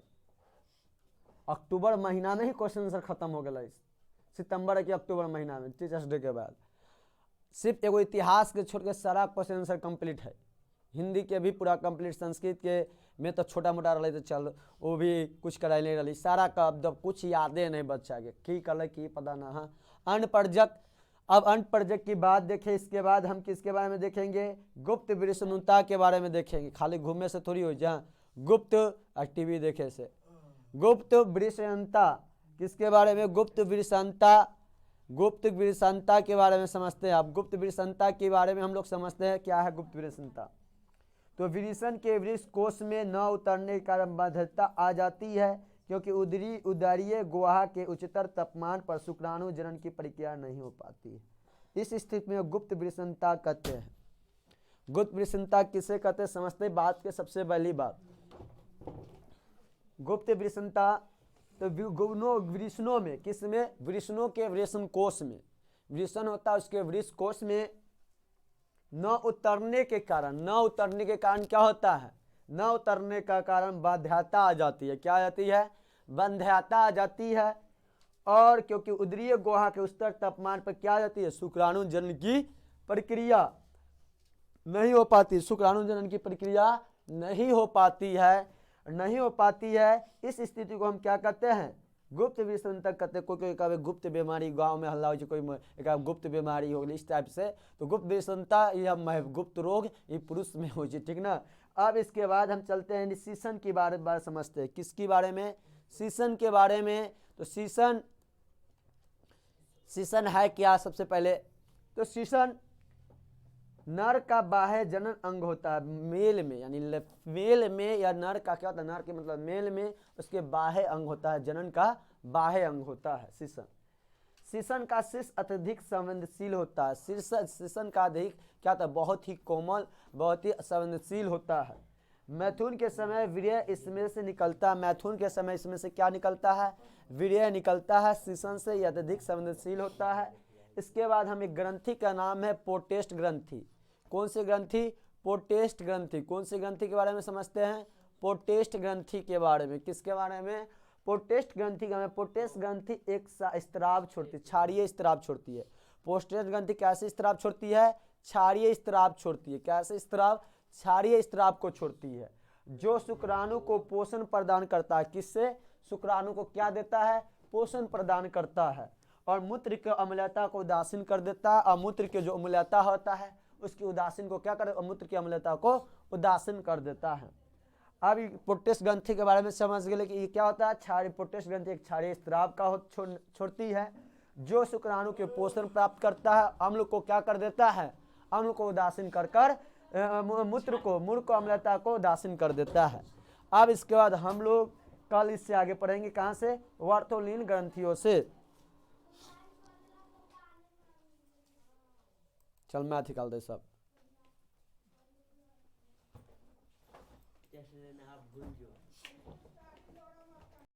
अक्टूबर महीना में ही क्वेश्चन आंसर खत्म हो गया, सितंबर के अक्टूबर महीना में टीचर्स डे के बाद। सिर्फ एगो इतिहास के छोड़ के सारा क्वेश्चन आंसर कंप्लीट है, हिंदी के भी पूरा कंप्लीट, संस्कृत के में तो छोटा मोटा रही, तो चल वो भी कुछ कराई नहीं रही, सारा का अब कुछ यादें नहीं बच्चा के की कल की पता ना। हाँ, अंड परजक। अब अंड परजक की बात देखें, इसके बाद हम किसके बारे में देखेंगे? गुप्त विषणुता के बारे में देखेंगे। खाली घूमने से थोड़ी हो जाए, गुप्त टीवी देखे से। गुप्त विषणुता किसके बारे में? गुप्त विषणुता, गुप्त विषणुता के बारे में समझते हैं आप। गुप्त विषणुता के बारे में हम लोग समझते हैं क्या है गुप्त विषणुता। तो विषण के वृष कोष में न उतरने के कारण बाध्यता आ जाती है, क्योंकि उदरीय गुहा के उच्चतर तापमान पर शुक्राणु जनन की प्रक्रिया नहीं हो पाती है। इस स्थिति में गुप्त विषणुता कहते हैं। गुप्त विषणुता किसे कहते हैं समझते हैं। बात के सबसे पहली बात, गुप्त विषणुता तो वृषणों में, किस में? वृषणों के वृषण कोष में, वृषण होता है उसके वृष कोष में न उतरने के कारण, न उतरने के कारण क्या होता है? न उतरने का कारण बाध्यता आ जाती है। क्या आ जाती है? बाध्यता आ जाती है। और क्योंकि उदरीय गुहा के उच्चतर तापमान पर क्या आ जाती है? शुक्राणु जनन की प्रक्रिया नहीं हो पाती, शुक्राणु जनन की प्रक्रिया नहीं हो पाती है, नहीं हो पाती है। इस स्थिति को हम क्या कहते हैं? गुप्त विषणुता कहते हैं। कोई कहे गुप्त बीमारी, गांव में हल्ला हो, कोई गुप्त बीमारी हो गई इस टाइप से, तो गुप्त विषणुता या गुप्त रोग ये पुरुष में हो, ठीक ना। अब इसके बाद हम चलते हैं शीशन के बारे में समझते हैं। किसके बारे में? शीशन के बारे में। तो शीशन है क्या? सबसे पहले तो शीशन नर का बाह्य जनन अंग होता है मेल में, यानी मेल में, या नर का क्या होता है? नर के मतलब मेल में उसके बाह्य अंग होता है, जनन का बाह्य अंग होता है शीशन। शीशन का शीर्ष अत्यधिक संवेदनशील होता है। शीशन का अधिक क्या होता है? बहुत ही कोमल, बहुत ही संवेदनशील होता है। मैथुन के समय वीर्य इसमें से निकलता है। मैथुन के समय इसमें से क्या निकलता है? वीर्य निकलता है। शीशन से यह अत्यधिक संवेदनशील होता है। इसके बाद हम एक ग्रंथि का नाम है पोटेस्ट ग्रंथि। कौन सी ग्रंथि? पोटेस्ट ग्रंथि। कौन सी ग्रंथि के बारे में समझते हैं? पोटेस्ट ग्रंथि के बारे में। किसके बारे में? पोटेस्ट ग्रंथि का। पोटेस्ट ग्रंथि एक स्त्राव छोड़ती है, क्षारीय स्त्राव छोड़ती है। पोटेस्ट ग्रंथि कैसे स्त्राव छोड़ती है? क्षारीय स्त्राव छोड़ती है। कैसे स्त्राव? क्षारीय स्त्राव को छोड़ती है, जो शुक्राणु को पोषण प्रदान करता है। किससे? शुक्राणु को क्या देता है? पोषण प्रदान करता है। और मूत्र के अम्लता को उदासीन कर देता है। और मूत्र के जो अम्लता होता है उसकी उदासीन को क्या करे? मूत्र की अम्लता को उदासीन कर देता है। अब पोटेस्ट ग्रंथि के बारे में समझ गए कि ये क्या होता है? क्षारीय। पोटेस्ट ग्रंथि एक क्षारीय स्त्राव का छोड़ती है, जो शुक्राणु के पोषण प्राप्त करता है। अम्ल को क्या कर देता है? अम्ल को उदासीन कर मूत्र को अम्लता को उदासीन कर देता है। अब इसके बाद हम लोग कल इससे आगे पढ़ेंगे। कहां से? वार्थोलिन ग्रंथियों से। चल मैथ निकाल दे सब। जैसे आप भूल जो